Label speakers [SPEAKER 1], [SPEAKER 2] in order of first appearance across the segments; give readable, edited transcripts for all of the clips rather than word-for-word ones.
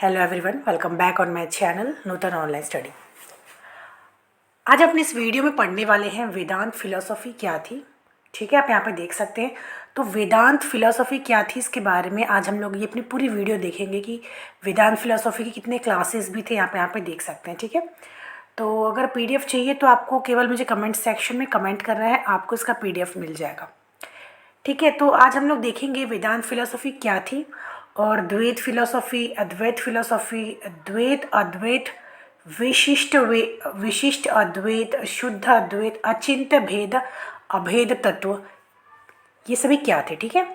[SPEAKER 1] Hello everyone, welcome back on my channel Nutan online study. आज अपने इस video में पढ़ने वाले हैं वेदांत फिलोसॉफी क्या थी। ठीक है, आप यहाँ पे देख सकते हैं। तो वेदांत फिलोसॉफी क्या थी, इसके बारे में आज हम लोग ये अपनी पूरी वीडियो देखेंगे कि वेदांत फिलोसॉफी के कितने क्लासेस भी थे, यहाँ पे देख सकते हैं। ठीक है, तो अगर पीडीएफ चाहिए तो आपको केवल मुझे कमेंट सेक्शन में कमेंट करना है, आपको इसका पीडीएफ मिल जाएगा। ठीक है, तो आज हम लोग देखेंगे वेदांत फिलोसॉफी क्या थी और द्वैत फिलोसॉफी, अद्वैत फिलोसॉफी, द्वैत अद्वैत, विशिष्ट अद्वैत, शुद्ध अद्वैत, अचिंत्य भेद, अभेद तत्व, ये सभी क्या थे। ठीक है,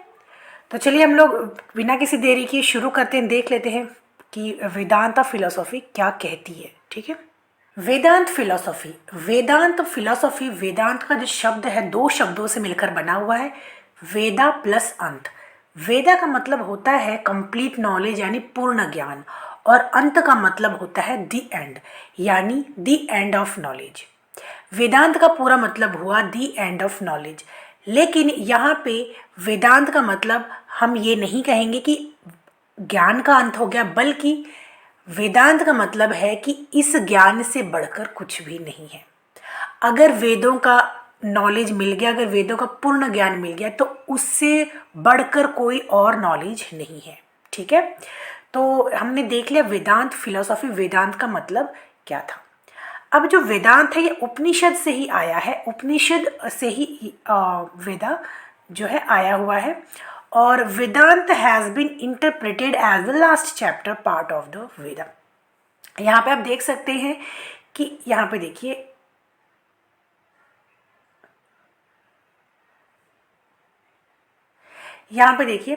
[SPEAKER 1] तो चलिए हम लोग बिना किसी देरी के शुरू करते हैं, देख लेते हैं कि वेदांत फिलोसॉफी क्या कहती है। ठीक है, वेदांत फिलोसॉफी, वेदांत का जो शब्द है दो शब्दों से मिलकर बना हुआ है, वेदा प्लस अंत। वेदा का मतलब होता है कंप्लीट नॉलेज यानी पूर्ण ज्ञान, और अंत का मतलब होता है द एंड यानी द एंड ऑफ नॉलेज। वेदांत का पूरा मतलब हुआ द एंड ऑफ नॉलेज, लेकिन यहाँ पे वेदांत का मतलब हम ये नहीं कहेंगे कि ज्ञान का अंत हो गया, बल्कि वेदांत का मतलब है कि इस ज्ञान से बढ़कर कुछ भी नहीं है। अगर वेदों का नॉलेज मिल गया, अगर वेदों का पूर्ण ज्ञान मिल गया, तो उससे बढ़कर कोई और नॉलेज नहीं है। ठीक है, तो हमने देख लिया वेदांत फिलोसॉफी, वेदांत का मतलब क्या था। अब जो वेदांत है ये उपनिषद से ही आया है, उपनिषद से ही वेदा जो है आया हुआ है, और Vedanta has been interpreted as the last chapter part of the Veda. यहाँ पे आप देख सकते हैं कि यहाँ पे देखिए, यहाँ पे देखिए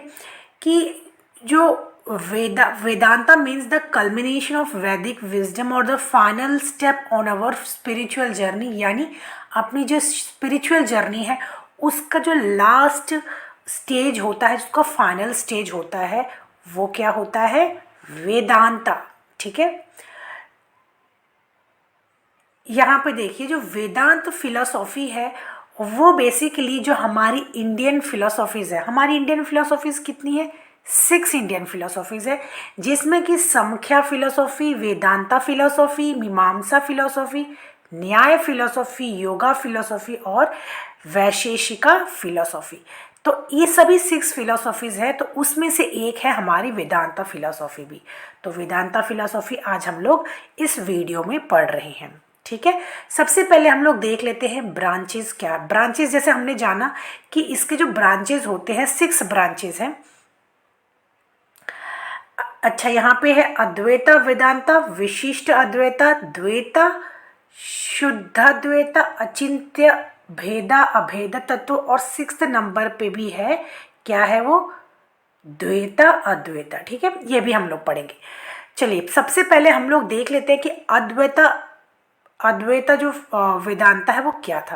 [SPEAKER 1] कि जो Vedanta means the culmination of वैदिक विजडम और the final step on our spiritual journey, यानी अपनी जो स्पिरिचुअल जर्नी है उसका जो लास्ट स्टेज होता है, जिसका फाइनल स्टेज होता है, वो क्या होता है, वेदांता। ठीक है, यहाँ पे देखिए जो वेदांत फिलोसॉफी है वो बेसिकली जो हमारी इंडियन फिलोसॉफीज़ है, हमारी इंडियन फिलोसॉफीज़ कितनी है, 6 इंडियन फिलोसॉफीज़ है, जिसमें कि संख्या फिलोसॉफी, वेदांता फिलोसॉफी, मीमांसा फिलोसॉफी, न्याय फिलोसॉफी, योगा फिलोसॉफी और वैशेषिका फिलोसॉफी। तो ये सभी 6 फिलोसॉफीज़ है, तो उसमें से एक है हमारी वेदांता फिलोसॉफी भी। तो वेदांता फिलोसॉफी आज हम लोग इस वीडियो में पढ़ रहे हैं। ठीक है, सबसे पहले हम लोग देख लेते हैं ब्रांचेस क्या। ब्रांचेस जैसे हमने जाना कि इसके जो ब्रांचेस होते हैं 6 ब्रांचेस हैं। अच्छा, यहाँ पे है अद्वैता वेदांता, विशिष्ट अद्वैता, द्वैता, शुद्ध अद्वैता, अचिंत्य, भेदा, अभेद तत्व, और 6 नंबर पे भी है, क्या है वो, द्वैता अद्वैता। ठीक है, ये भी हम लोग पढ़ेंगे। चलिए सबसे पहले हम लोग देख लेते हैं कि अद्वैता जो वेदांता है वो क्या था।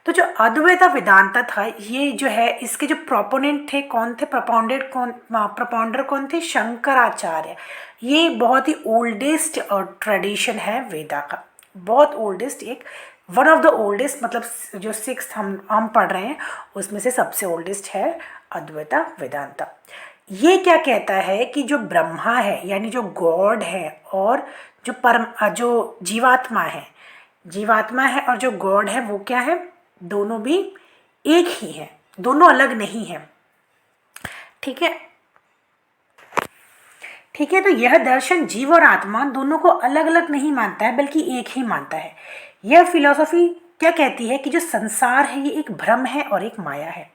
[SPEAKER 1] तो जो अद्वैता वेदांता था, ये जो है इसके जो प्रोपोनेंट थे कौन थे, प्रोपाउंडर कौन थे, शंकराचार्य। ये बहुत ही ओल्डेस्ट ट्रेडिशन है वेदा का, बहुत ओल्डेस्ट, एक वन ऑफ द ओल्डेस्ट, मतलब जो 6 हम पढ़ रहे हैं उसमें से सबसे ओल्डेस्ट है अद्वैता वेदांता। ये क्या कहता है कि जो ब्रह्मा है यानी जो गॉड है, और जो जीवात्मा है और जो गॉड है वो क्या है, दोनों भी एक ही है, दोनों अलग नहीं है। ठीक है, ठीक है, तो यह दर्शन जीव और आत्मा दोनों को अलग अलग नहीं मानता है, बल्कि एक ही मानता है। यह फिलॉसफी क्या कहती है कि जो संसार है ये एक भ्रम है और एक माया है,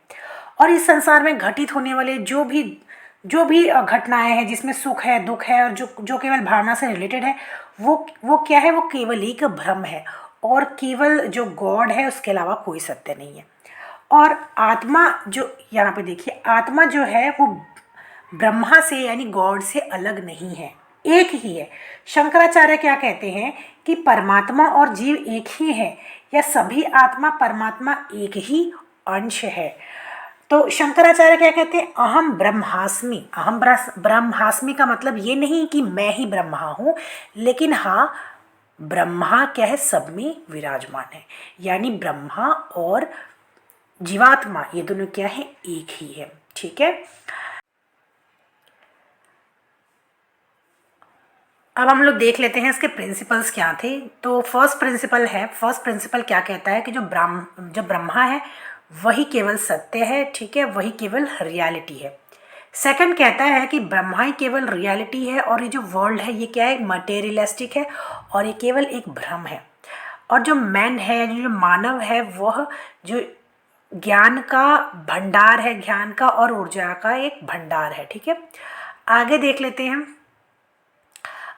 [SPEAKER 1] और इस संसार में घटित होने वाले जो भी घटनाएं हैं, जिसमें सुख है, दुख है, और जो केवल भावना से रिलेटेड है, वो क्या है, वो केवल एक भ्रम है, और केवल जो गॉड है उसके अलावा कोई सत्य नहीं है। और आत्मा जो यहाँ पे देखिए, आत्मा जो है वो ब्रह्मा से यानी गॉड से अलग नहीं है, एक ही है। शंकराचार्य क्या कहते हैं कि परमात्मा और जीव एक ही है, या सभी आत्मा परमात्मा एक ही अंश है। तो शंकराचार्य क्या कहते हैं, अहम ब्रह्मास्मि। ब्रह्मास्मि का मतलब ये नहीं कि मैं ही ब्रह्मा हूँ, लेकिन हाँ, ब्रह्मा क्या है, सब में विराजमान है, यानी ब्रह्मा और जीवात्मा ये दोनों क्या है, एक ही है। ठीक है, अब हम लोग देख लेते हैं इसके प्रिंसिपल्स क्या थे। तो फर्स्ट प्रिंसिपल क्या कहता है कि जो ब्रह्मा है वही केवल सत्य है, ठीक है, वही केवल रियलिटी है। सेकंड कहता है कि ब्रह्मा ही केवल रियलिटी है और ये जो वर्ल्ड है ये क्या है, मटेरियलिस्टिक है और ये केवल एक भ्रम है। और जो मैन है, जो मानव है, वह जो ज्ञान का भंडार है, ज्ञान का और ऊर्जा का एक भंडार है, ठीक है। आगे देख लेते हैं।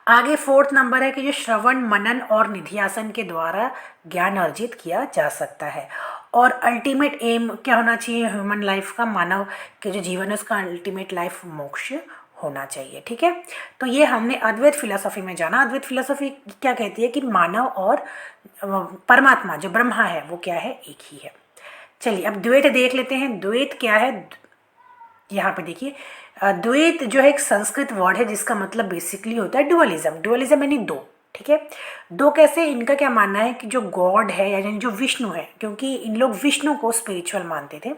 [SPEAKER 1] आगे फोर्थ नंबर है कि जो श्रवण मनन और निधियासन के द्वारा ज्ञान अर्जित किया जा सकता है। और अल्टीमेट एम क्या होना चाहिए ह्यूमन लाइफ का, मानव के जो जीवन है उसका अल्टीमेट लाइफ मोक्ष होना चाहिए, ठीक है। तो ये हमने अद्वैत फिलॉसफी में जाना। अद्वैत फिलॉसफी क्या कहती है कि मानव और परमात्मा जो ब्रह्मा है वो क्या है, एक ही है। चलिए अब द्वैत देख लेते हैं। द्वैत क्या है, यहाँ पे देखिए, द्वैत जो है एक संस्कृत वर्ड है जिसका मतलब बेसिकली होता है डुअलिज्म। डुअलिज्म यानी दो, ठीक है। दो कैसे, इनका क्या मानना है कि जो गॉड है यानी जो विष्णु है, क्योंकि इन लोग विष्णु को स्पिरिचुअल मानते थे,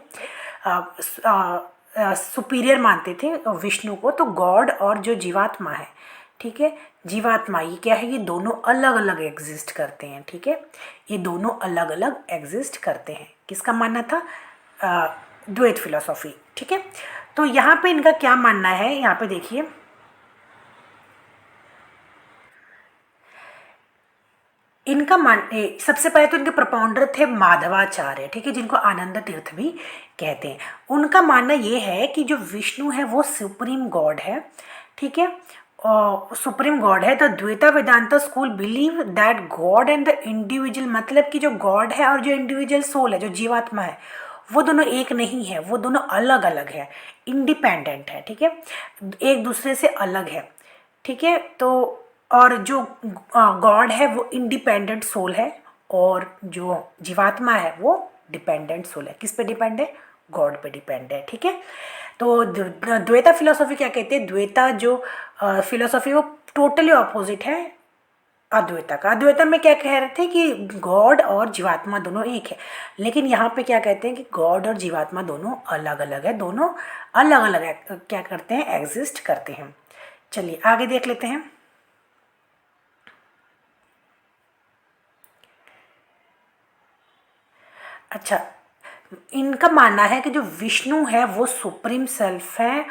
[SPEAKER 1] सुपीरियर मानते थे विष्णु को, तो गॉड और जो जीवात्मा है, ठीक है, जीवात्मा ये क्या है, ये दोनों अलग अलग एग्जिस्ट करते हैं, ठीक है, ये दोनों अलग अलग एग्जिस्ट करते हैं। किसका मानना था, द्वैत फिलॉसफी, ठीक है। तो यहाँ पे इनका क्या मानना है, यहाँ पे देखिए, इनका सबसे पहले तो इनके प्रपाउंडर थे माधवाचार्य, ठीक है, जिनको आनंद तीर्थ भी कहते हैं। उनका मानना ये है कि जो विष्णु है वो सुप्रीम गॉड है, ठीक है, और सुप्रीम गॉड है। तो Dvaita Vedanta school believe that God and the individual, मतलब कि जो गॉड है और जो इंडिविजुअल सोल है, जो जीवात्मा है, वो दोनों एक नहीं है, वो दोनों अलग अलग है, इंडिपेंडेंट है, ठीक है, एक दूसरे से अलग है, ठीक है। तो और जो गॉड है वो इंडिपेंडेंट सोल है और जो जीवात्मा है वो डिपेंडेंट सोल है। किस पे डिपेंड है, गॉड पे डिपेंड है, ठीक है। तो द्वैता फिलोसॉफी क्या कहते हैं, द्वैता जो फिलोसॉफी वो टोटली ऑपोजिट है अद्वैता का। अद्वैता में क्या कह रहे थे कि गॉड और जीवात्मा दोनों एक है, लेकिन यहाँ पे क्या कहते हैं कि गॉड और जीवात्मा दोनों अलग अलग है, दोनों अलग अलग क्या करते हैं, एग्जिस्ट करते हैं। चलिए आगे देख लेते हैं। अच्छा, इनका मानना है कि जो विष्णु है वो सुप्रीम सेल्फ है,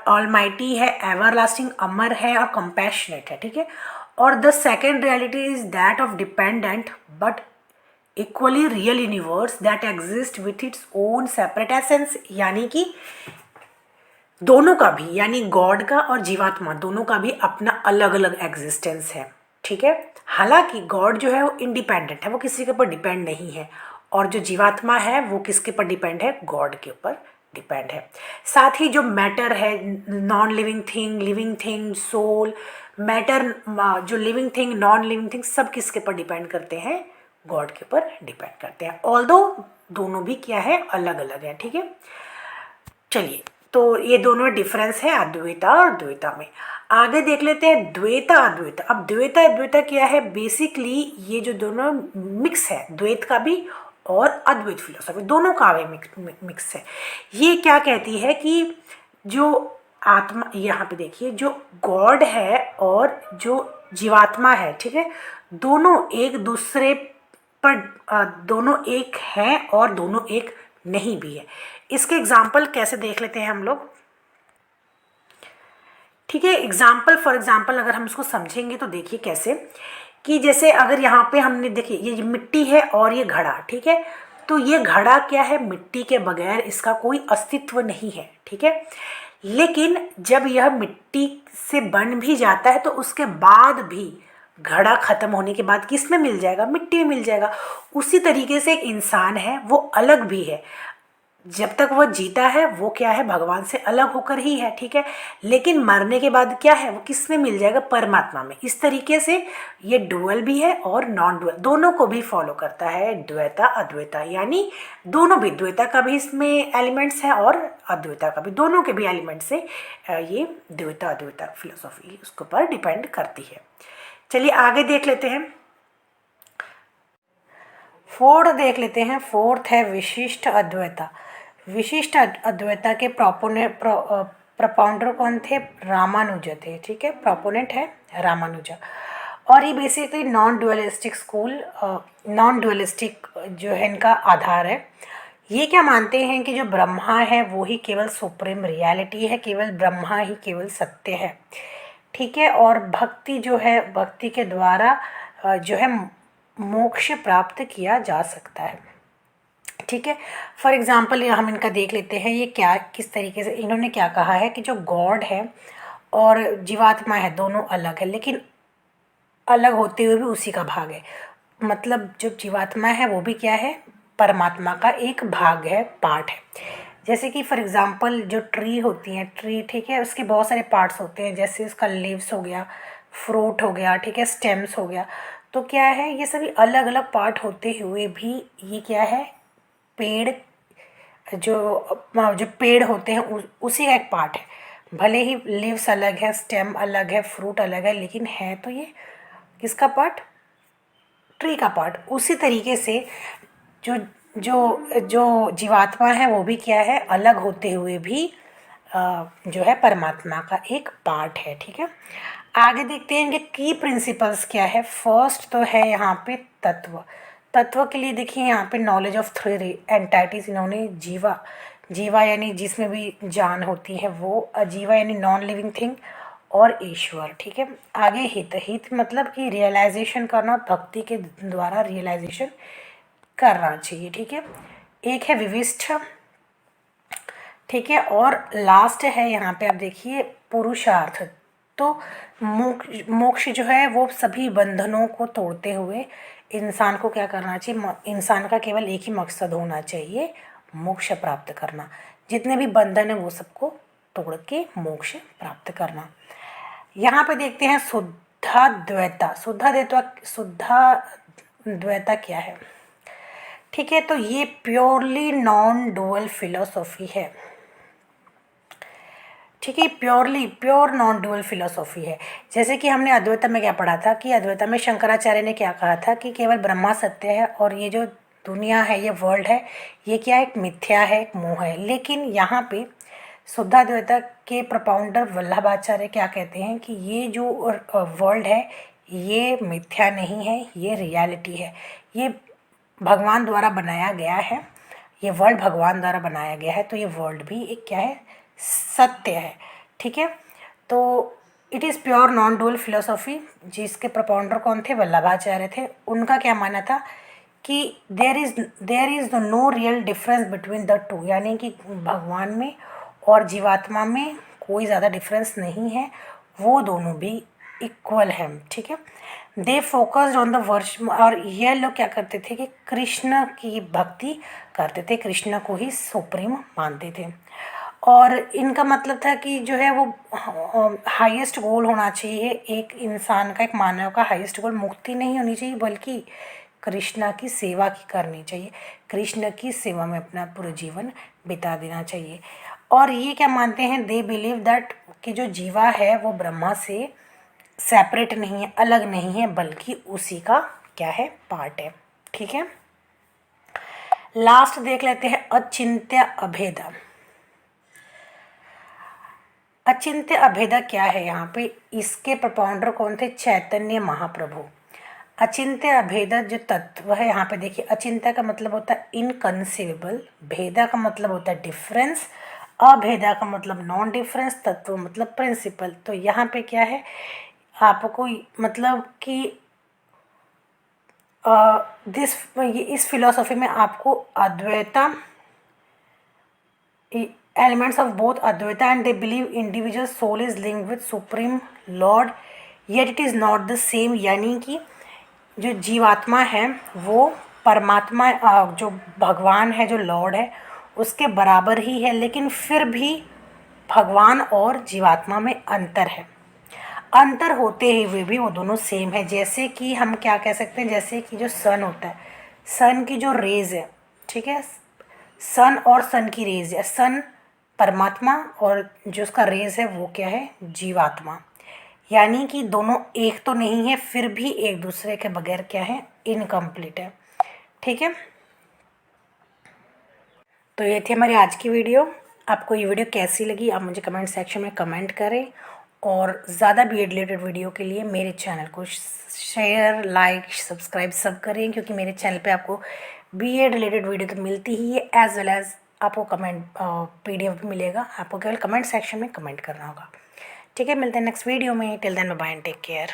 [SPEAKER 1] ऑलमाइटी है, एवरलास्टिंग अमर है और कंपैशनेट है, ठीक है। और the second reality is that of dependent but equally real universe that exist with its own separate essence, यानी कि दोनों का भी, यानी गॉड का और जीवात्मा दोनों का भी अपना अलग अलग एग्जिस्टेंस है, ठीक है। हालांकि गॉड जो है वो इंडिपेंडेंट है, वो किसी के ऊपर डिपेंड नहीं है, और जो जीवात्मा है वो किसके ऊपर डिपेंड है, गॉड के ऊपर डिपेंड है। साथ ही जो मैटर है, non living thing, soul, matter, जो living thing, non living thing, सब किसके ऊपर डिपेंड करते हैं, गॉड के ऊपर डिपेंड करते हैं, ऑल्दो दोनों भी क्या है, अलग अलग है, ठीक है। चलिए, तो ये दोनों डिफरेंस है अद्वैता और द्वैता में। आगे देख लेते हैं द्वैता अद्वैता। अब द्वैता अद्वैता क्या है, बेसिकली ये जो दोनों मिक्स है, द्वैत का भी और अद्वैत फिलोसफी दोनों का भी मिक्स है। ये क्या कहती है कि जो आत्मा, यहाँ पे देखिए, जो गॉड है और जो जीवात्मा है, ठीक है, दोनों एक दूसरे पर दोनों एक हैं और दोनों एक नहीं भी है। इसके एग्जाम्पल कैसे देख लेते हैं हम लोग, ठीक है। एग्जाम्पल, फॉर एग्जाम्पल अगर हम इसको समझेंगे तो देखिए कैसे, कि जैसे अगर यहाँ पे हमने देखिए ये मिट्टी है और ये घड़ा, ठीक है, तो ये घड़ा क्या है, मिट्टी के बगैर इसका कोई अस्तित्व नहीं है, ठीक है। लेकिन जब यह मिट्टी से बन भी जाता है तो उसके बाद भी घड़ा खत्म होने के बाद किस में मिल जाएगा, मिट्टी में मिल जाएगा। उसी तरीके से एक इंसान है, वो अलग भी है, जब तक वह जीता है वो क्या है, भगवान से अलग होकर ही है, ठीक है। लेकिन मरने के बाद क्या है, वो किस में मिल जाएगा, परमात्मा में। इस तरीके से ये डुअल भी है और नॉन डुअल, दोनों को भी फॉलो करता है द्वैता अद्वैता, यानी दोनों भी, द्वैता का भी इसमें एलिमेंट्स है और अद्वैता का भी, दोनों के भी एलिमेंट्स से ये द्वैता अद्वैता फिलोसॉफी उसके ऊपर डिपेंड करती है। चलिए आगे देख लेते हैं। फोर्थ देख लेते हैं। फोर्थ है विशिष्ट अद्वैता। विशिष्ट अद्वैता के प्रोपाउंडर कौन थे? रामानुजा थे, ठीक है, प्रोपोनेंट है रामानुजा। और ये basically non dualistic school, non dualistic जो है इनका आधार है। ये क्या मानते हैं कि जो ब्रह्मा है वो ही केवल सुप्रीम रियलिटी है, केवल ब्रह्मा ही केवल सत्य है, ठीक है। और भक्ति जो है, भक्ति के द्वारा जो है मोक्ष प्राप्त किया जा सकता है, ठीक है। फॉर एग्जाम्पल हम इनका देख लेते हैं, ये क्या किस तरीके से इन्होंने क्या कहा है कि जो गॉड है और जीवात्मा है दोनों अलग है, लेकिन अलग होते हुए भी उसी का भाग है। मतलब जो जीवात्मा है वो भी क्या है? परमात्मा का एक भाग है, पार्ट है। जैसे कि फॉर एग्जांपल जो ट्री होती है, ट्री, ठीक है, उसके बहुत सारे पार्ट्स होते हैं, जैसे उसका लीव्स हो गया, फ्रूट हो गया, ठीक है, स्टेम्स हो गया। तो क्या है, ये सभी अलग अलग पार्ट होते हुए भी ये क्या है? पेड़, जो पेड़ होते हैं उसी का एक पार्ट है। भले ही लीव्स अलग है, स्टेम अलग है, फ्रूट अलग है, लेकिन है तो ये किसका पार्ट? ट्री का पार्ट। उसी तरीके से जो जो जो जीवात्मा है वो भी क्या है? अलग होते हुए भी जो है परमात्मा का एक पार्ट है, ठीक है। आगे देखते हैं इनके की प्रिंसिपल्स क्या है। फर्स्ट तो है यहाँ पे तत्व। तत्व के लिए देखिए यहाँ पे नॉलेज ऑफ थ्री एंटाइटीज इन्होंने जीवा, जीवा यानी जिसमें भी जान होती है वो, अजीवा यानी नॉन लिविंग थिंग, और ईश्वर, ठीक है। आगे हित, हित मतलब कि रियलाइजेशन करना, भक्ति के द्वारा रियलाइजेशन करना चाहिए, ठीक है। एक है विविष्ट, ठीक है। और लास्ट है यहाँ पे आप देखिए पुरुषार्थ। तो मोक्ष, मोक्ष जो है वो सभी बंधनों को तोड़ते हुए इंसान को क्या करना चाहिए? इंसान का केवल एक ही मकसद होना चाहिए, मोक्ष प्राप्त करना। जितने भी बंधन है वो सबको तोड़ के मोक्ष प्राप्त करना। यहाँ पे देखते हैं शुद्धाद्वैता। शुद्धाद्वैता क्या है? ठीक है, तो ये प्योरली नॉन डुअल फिलोसॉफी है, ठीक है, प्योर नॉन डुअल फिलोसॉफी है। जैसे कि हमने अद्वैता में क्या पढ़ा था कि अद्वैता में शंकराचार्य ने क्या कहा था कि केवल ब्रह्मा सत्य है और ये जो दुनिया है, ये वर्ल्ड है, ये क्या है? एक मिथ्या है, एक मोह है। लेकिन यहाँ पे शुद्धाद्वैता के प्रपाउंडर वल्लभाचार्य क्या कहते हैं कि ये जो वर्ल्ड है ये मिथ्या नहीं है, ये रियलिटी है, ये भगवान द्वारा बनाया गया है, ये वर्ल्ड भगवान द्वारा बनाया गया है, तो ये वर्ल्ड भी एक क्या है? सत्य है, ठीक है। तो it is pure non dual philosophy, जिसके प्रपाउंडर कौन थे? वल्लभाचार्य थे। उनका क्या मानना था कि there is no real difference between the two, यानी कि भगवान में और जीवात्मा में कोई ज़्यादा डिफरेंस नहीं है, वो दोनों भी इक्वल है, ठीक है। दे फोकस्ड ऑन द वर्श, और ये लोग क्या करते थे कि कृष्ण की भक्ति करते थे, कृष्ण को ही सुप्रीम मानते थे। और इनका मतलब था कि जो है वो हाईएस्ट गोल होना चाहिए एक इंसान का, एक मानव का हाईएस्ट गोल मुक्ति नहीं होनी चाहिए, बल्कि कृष्णा की सेवा की करनी चाहिए, कृष्ण की सेवा में अपना पूरा जीवन बिता देना चाहिए। और ये क्या मानते हैं? दे बिलीव दैट कि जो जीवा है वो ब्रह्मा से सेपरेट नहीं है, अलग नहीं है, बल्कि उसी का क्या है? पार्ट है, ठीक है। लास्ट देख लेते हैं अचिंत्य अभेदा। अचिंत्य अभेदा क्या है? यहाँ पे इसके प्रपाउंडर कौन थे? चैतन्य महाप्रभु। अचिंत्य अभेदा जो तत्व है, यहाँ पे देखिए, अचिंत्य का मतलब होता है इनकंसीवेबल, भेदा का मतलब होता है डिफरेंस, अभेदा का मतलब नॉन डिफरेंस, तत्व मतलब प्रिंसिपल। तो यहाँ पे क्या है आपको मतलब कि इस फिलॉसफी में आपको Advaita, elements of both Advaita, and they believe individual soul is linked with supreme lord, yet it is not the same, यानी कि जो जीवात्मा है वो परमात्मा, जो भगवान है, जो लॉर्ड है, उसके बराबर ही है, लेकिन फिर भी भगवान और जीवात्मा में अंतर है। अंतर होते हुए भी वो दोनों सेम है। जैसे कि हम क्या कह सकते हैं, जैसे कि जो सन होता है, सन की जो रेज है, ठीक है, सन और सन की रेज है, सन परमात्मा और जो उसका रेज है वो क्या है? जीवात्मा। यानी कि दोनों एक तो नहीं है, फिर भी एक दूसरे के बगैर क्या है? इनकम्प्लीट है, ठीक है। तो ये थी हमारी आज की वीडियो। आपको ये वीडियो कैसी लगी आप मुझे कमेंट सेक्शन में कमेंट करें, और ज़्यादा बीएड रिलेटेड वीडियो के लिए मेरे चैनल को शेयर, लाइक, सब्सक्राइब सब करें, क्योंकि मेरे चैनल पे आपको बीएड रिलेटेड वीडियो तो मिलती ही है, एज वेल एज आपको कमेंट PDF भी मिलेगा। आपको केवल कमेंट सेक्शन में कमेंट करना होगा। ठीक है, मिलते हैं नेक्स्ट वीडियो में। Till then bye bye and take care.